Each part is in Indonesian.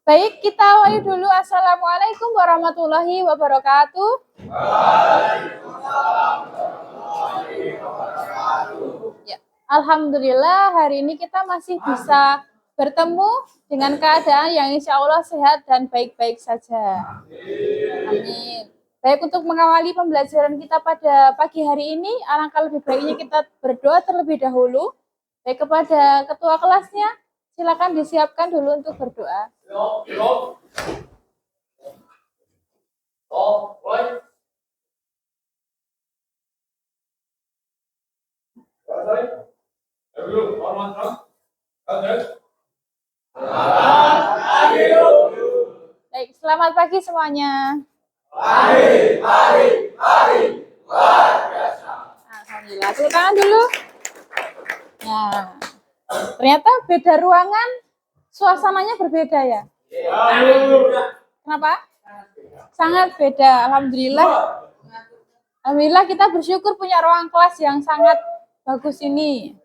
Baik, kita awali dulu. Assalamualaikum warahmatullahi wabarakatuh. Ya, Alhamdulillah hari ini kita masih bisa bertemu dengan keadaan yang insya Allah sehat dan baik-baik saja. Amin. Baik, untuk mengawali pembelajaran kita pada pagi hari ini, alangkah lebih baiknya kita berdoa terlebih dahulu. Baik, kepada ketua kelasnya, silakan disiapkan dulu untuk berdoa. Baik, selamat pagi semuanya. Mari. Alhamdulillah, tepuk tangan dulu. Nah, ternyata beda ruangan, suasananya berbeda ya. Kenapa? Sangat beda. Alhamdulillah kita bersyukur punya ruang kelas yang sangat bagus ini.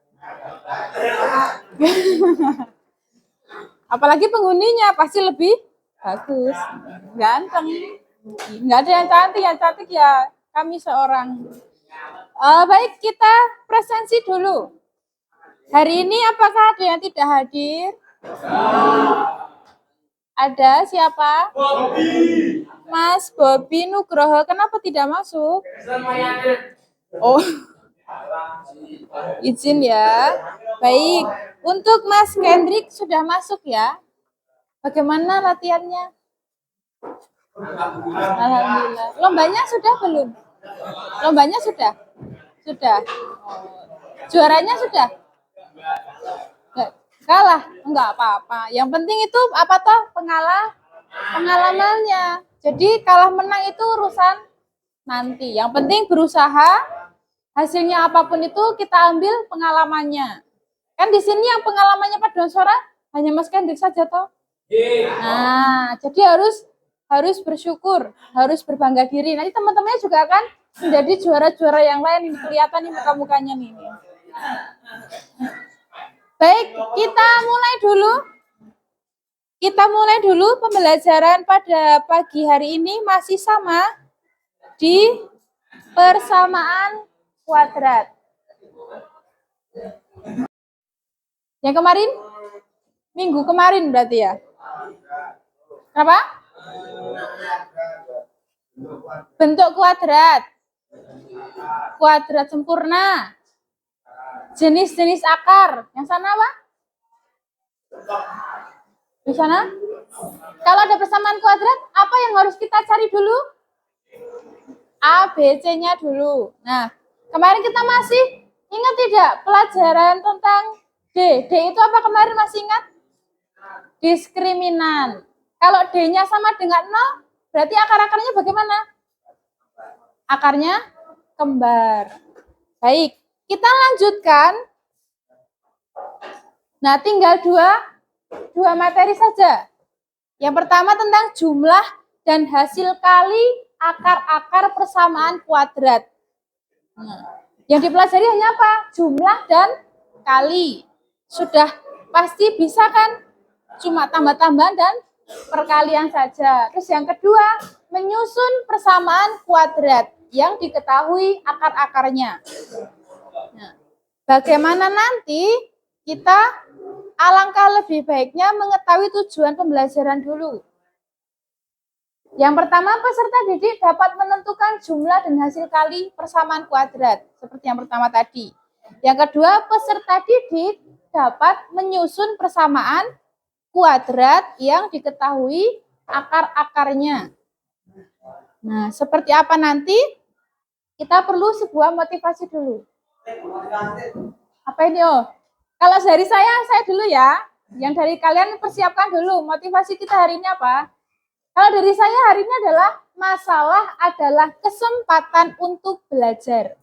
Apalagi penghuninya pasti lebih bagus, ganteng. Nggak ada yang cantik ya kami seorang. Baik, kita presensi dulu. Hari ini apakah ada yang tidak hadir? Ada siapa? Bobby. Mas Bobby Nugroho, kenapa tidak masuk? Oh, izin ya. Baik, untuk Mas Kendrick sudah masuk ya? Bagaimana latihannya? Alhamdulillah. Lombanya sudah belum? Lombanya sudah? Sudah. Juaranya sudah? Kalah? Enggak apa-apa. Yang penting itu apa toh? Pengalamannya. Jadi kalah menang itu urusan nanti. Yang penting berusaha, hasilnya apapun itu kita ambil pengalamannya. Kan di sini yang pengalamannya paduan suara hanya Mas Kendrick saja toh. Nah, jadi harus bersyukur, harus berbangga diri. Nanti teman-temannya juga akan menjadi juara-juara yang lain. Ini kelihatan nih muka-mukanya nih. Baik, kita mulai dulu pembelajaran pada pagi hari ini masih sama di persamaan kuadrat. Yang kemarin? Minggu kemarin berarti ya? Apa? Bentuk kuadrat. Kuadrat sempurna. Jenis-jenis akar. Yang sana apa? Di sana? Kalau ada persamaan kuadrat, apa yang harus kita cari dulu? A, B, C-nya dulu. Nah, kemarin kita masih ingat tidak pelajaran tentang D? D itu apa kemarin masih ingat? Diskriminan. Kalau D-nya sama dengan 0, berarti akar-akarnya bagaimana? Akarnya kembar. Baik, kita lanjutkan. Nah, tinggal dua materi saja. Yang pertama tentang jumlah dan hasil kali akar-akar persamaan kuadrat. Nah, yang dipelajari hanya apa? Jumlah dan kali. Sudah pasti bisa kan? Cuma tambah-tambahan dan perkalian saja. Terus yang kedua, menyusun persamaan kuadrat yang diketahui akar-akarnya. Nah, bagaimana nanti kita alangkah lebih baiknya mengetahui tujuan pembelajaran dulu. Yang pertama, peserta didik dapat menentukan jumlah dan hasil kali persamaan kuadrat, seperti yang pertama tadi. Yang kedua, peserta didik dapat menyusun persamaan kuadrat yang diketahui akar-akarnya. Nah, seperti apa nanti? Kita perlu sebuah motivasi dulu. Apa ini? Kalau dari saya dulu ya. Yang dari kalian persiapkan dulu. Motivasi kita hari ini apa? Kalau dari saya hari ini adalah masalah adalah kesempatan untuk belajar.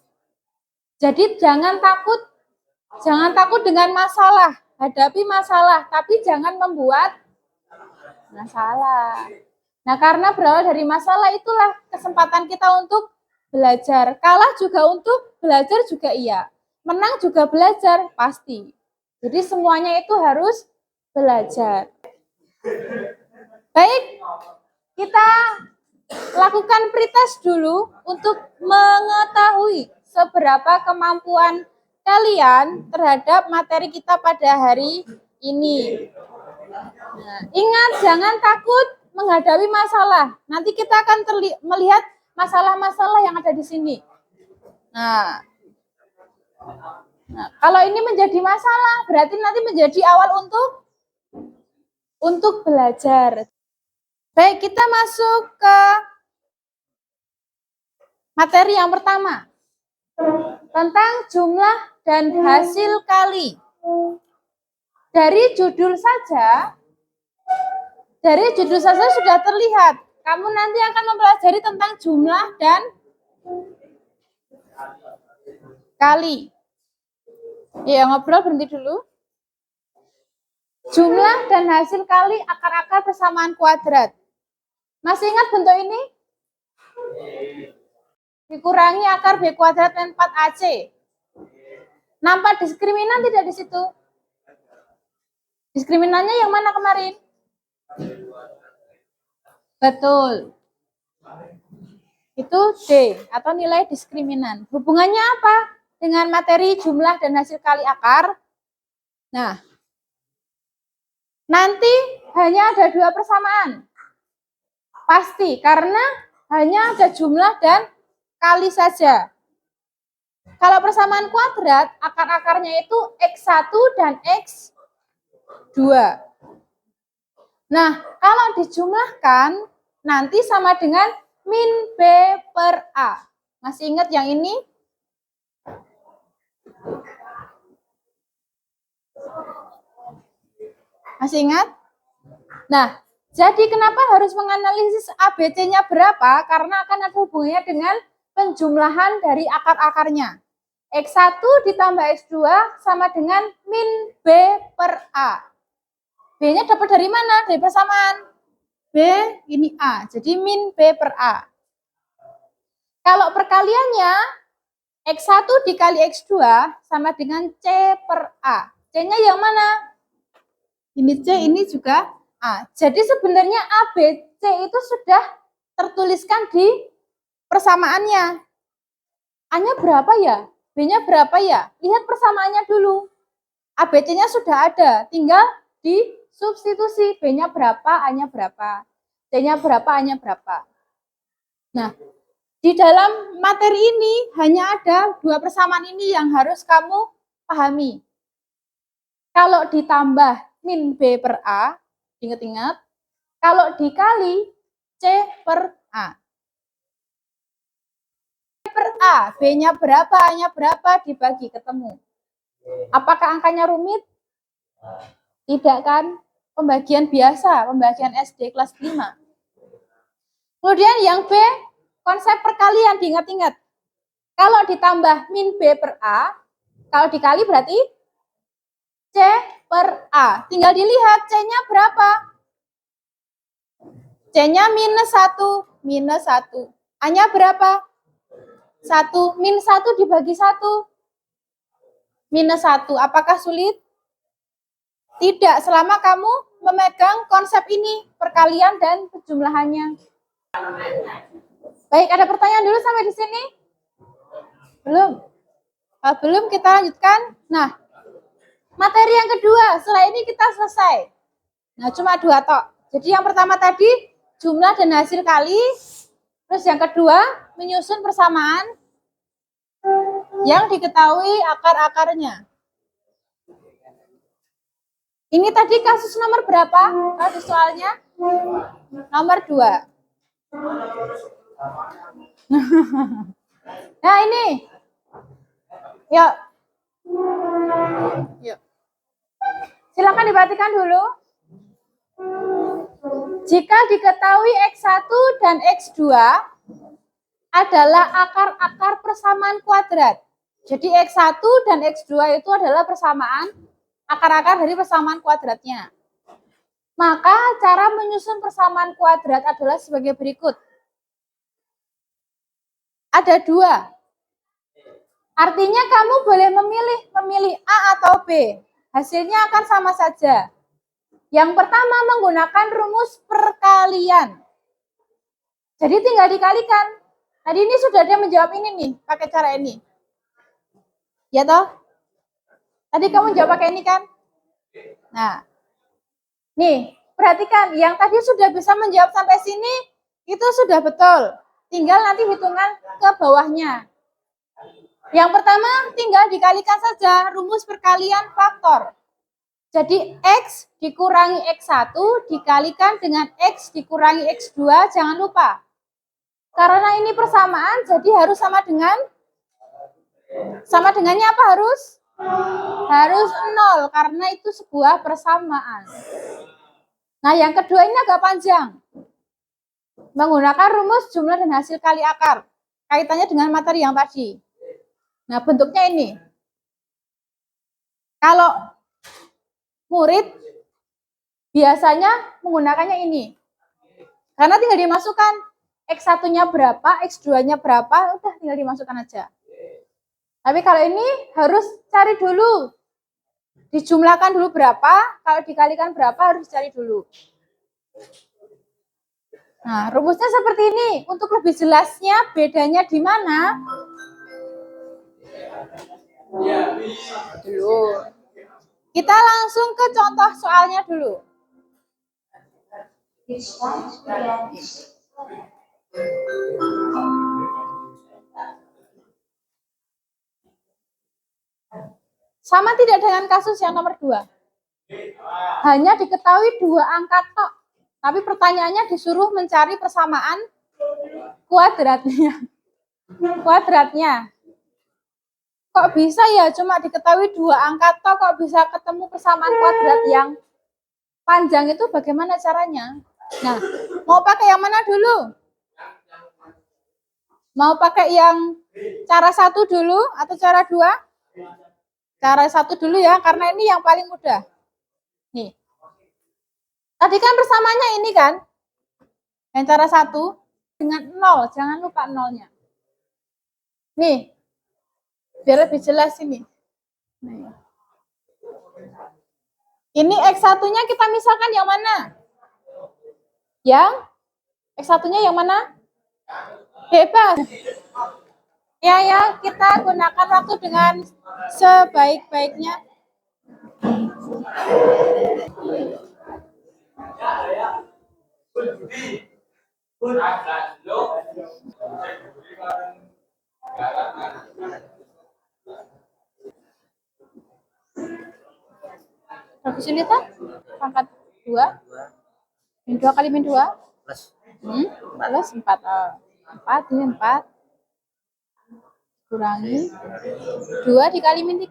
Jadi jangan takut dengan masalah. Hadapi masalah, tapi jangan membuat masalah. Nah, karena berawal dari masalah itulah kesempatan kita untuk belajar. Kalah juga untuk belajar juga iya. Menang juga belajar, pasti. Jadi semuanya itu harus belajar. Baik, kita lakukan pretest dulu untuk mengetahui seberapa kemampuan kalian terhadap materi kita pada hari ini. Nah, ingat, jangan takut menghadapi masalah. Nanti kita akan melihat masalah-masalah yang ada di sini. Nah, kalau ini menjadi masalah, berarti nanti menjadi awal untuk belajar. Baik, kita masuk ke materi yang pertama. Tentang jumlah dan hasil kali. Dari judul saja sudah terlihat. Kamu nanti akan mempelajari tentang jumlah dan kali. Ya, ngobrol berhenti dulu. Jumlah dan hasil kali akar-akar persamaan kuadrat. Masih ingat bentuk ini? Dikurangi akar B kuadrat N 4AC. Nampak diskriminan tidak di situ? Diskriminannya yang mana kemarin? Betul. Itu D atau nilai diskriminan. Hubungannya apa dengan materi jumlah dan hasil kali akar? Nah, nanti hanya ada dua persamaan. Pasti, karena hanya ada jumlah dan kali saja. Kalau persamaan kuadrat, akar-akarnya itu X1 dan X2. Nah, kalau dijumlahkan, nanti sama dengan min B per A. Masih ingat yang ini? Masih ingat? Nah, jadi kenapa harus menganalisis ABC-nya berapa? Karena akan ada hubungannya dengan penjumlahan dari akar-akarnya. X1 ditambah X2 sama dengan min B per A. B-nya dapat dari mana? Dari persamaan. B ini A, jadi min B per A. Kalau perkaliannya, X1 dikali X2 sama dengan C per A. C-nya yang mana? Ini C, ini juga A. Jadi sebenarnya A, B, C itu sudah tertuliskan di persamaannya. A-nya berapa ya? B-nya berapa ya? Lihat persamaannya dulu. A, B, C-nya sudah ada. Tinggal disubstitusi. B-nya berapa, A-nya berapa. C-nya berapa, A-nya berapa. Nah, di dalam materi ini hanya ada dua persamaan ini yang harus kamu pahami. Kalau ditambah min B per A, ingat-ingat. Kalau dikali C per A. Per A, B-nya berapa, A-nya berapa, dibagi ketemu. Apakah angkanya rumit? Tidak kan? Pembagian biasa, pembagian SD kelas 5. Kemudian yang B, konsep perkalian, diingat-ingat. Kalau ditambah min B per A, kalau dikali berarti C per A. Tinggal dilihat C-nya berapa. C-nya minus 1, minus 1. A-nya berapa? 1, min 1 dibagi 1. Minus 1. Apakah sulit? Tidak, selama kamu memegang konsep ini, perkalian dan penjumlahannya. Baik, ada pertanyaan dulu sampai di sini? Belum? Belum, kita lanjutkan. Nah, materi yang kedua, setelah ini kita selesai. Nah, cuma dua tok. Jadi yang pertama tadi, jumlah dan hasil kali. Terus yang kedua, menyusun persamaan yang diketahui akar-akarnya. Ini tadi kasus nomor berapa? Kalau soalnya? Nomor 2. Nah, ini. Yuk. Yuk. Silakan diperhatikan dulu. Jika diketahui X1 dan X2 adalah akar-akar persamaan kuadrat. Jadi X1 dan X2 itu adalah persamaan akar-akar dari persamaan kuadratnya. Maka cara menyusun persamaan kuadrat adalah sebagai berikut. Ada dua. Artinya kamu boleh memilih A atau B. Hasilnya akan sama saja. Yang pertama menggunakan rumus perkalian. Jadi tinggal dikalikan. Tadi ini sudah ada menjawab ini nih, pakai cara ini. Ya toh? Tadi kamu jawab pakai ini kan? Nah, nih, perhatikan. Yang tadi sudah bisa menjawab sampai sini, itu sudah betul. Tinggal nanti hitungan ke bawahnya. Yang pertama, tinggal dikalikan saja rumus perkalian faktor. Jadi, X dikurangi X1 dikalikan dengan X dikurangi X2, jangan lupa. Karena ini persamaan, jadi harus sama dengannya apa harus? Harus 0, karena itu sebuah persamaan. Nah, yang kedua ini agak panjang. Menggunakan rumus jumlah dan hasil kali akar. Kaitannya dengan materi yang tadi. Nah, bentuknya ini. Kalau murid biasanya menggunakannya ini. Karena tinggal dimasukkan X1-nya berapa, X2-nya berapa, udah tinggal dimasukkan aja. Tapi kalau ini harus cari dulu. Dijumlahkan dulu berapa, kalau dikalikan berapa harus cari dulu. Nah, rumusnya seperti ini. Untuk lebih jelasnya bedanya di mana? Dulu. Kita langsung ke contoh soalnya dulu. Sama tidak dengan kasus yang nomor 2? Hanya diketahui 2 angka tok. Tapi pertanyaannya disuruh mencari persamaan kuadratnya. Kok bisa ya cuma diketahui 2 angka tok, kok bisa ketemu persamaan kuadrat yang panjang itu bagaimana caranya? Nah, mau pakai yang mana dulu? Mau pakai yang cara 1 dulu atau cara 2? Cara 1 dulu ya, karena ini yang paling mudah. Nih. Tadi kan persamaannya ini kan? Yang cara 1 dengan 0, jangan lupa 0-nya. Nih. Biar lebih jelas ini. Nih. Ini X1-nya kita misalkan yang mana? Yang X1-nya yang mana? Bebas. Ya, kita gunakan waktu dengan sebaik-baiknya. Kesulitan? Pangkat 2. Min 2 kali min 2? Plus 4. 4 ini 4. Kurangi 2 dikali min 3.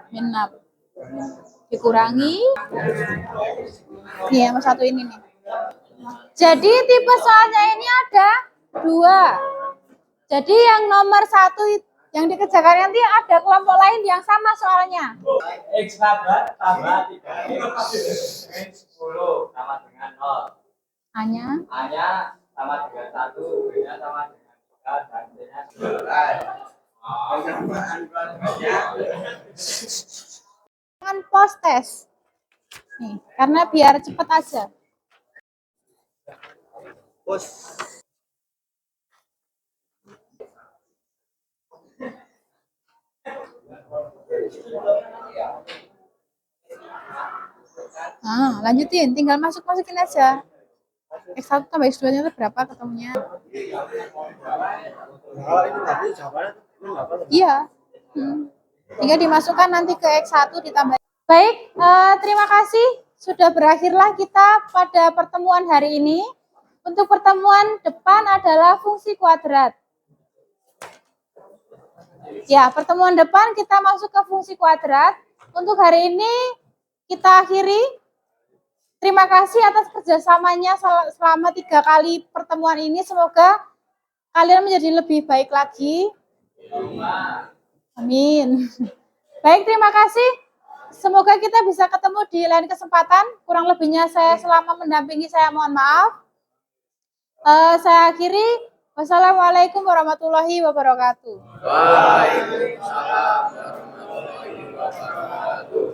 Min 6. Dikurangi. Nih, yang satu ini nih. Jadi tipe soalnya ini ada 2. Jadi yang nomor 1 yang dikerjakan nanti ada kelompok lain yang sama soalnya. X kuadrat tambah 3X. X 10 sama dengan 0. A-nya sama dengan 1, B-nya sama dengan 3, dan C-nya 9. Dengan post test. Nih, karena biar cepat aja. Post. Nah, lanjutin, tinggal masukin aja. X1 tambah X2-nya itu berapa ketemunya? Iya. Tinggal dimasukkan nanti ke X1 ditambah. Baik, terima kasih. Sudah berakhirlah kita pada pertemuan hari ini. Untuk pertemuan depan adalah fungsi kuadrat. Ya, pertemuan depan kita masuk ke fungsi kuadrat. Untuk hari ini kita akhiri. Terima kasih atas kerjasamanya selama 3 kali pertemuan ini. Semoga kalian menjadi lebih baik lagi. Amin. Baik, terima kasih. Semoga kita bisa ketemu di lain kesempatan. Kurang lebihnya saya selama mendampingi saya mohon maaf. Saya akhiri. Wassalamualaikum warahmatullahi wabarakatuh. Waalaikumsalam warahmatullahi wabarakatuh.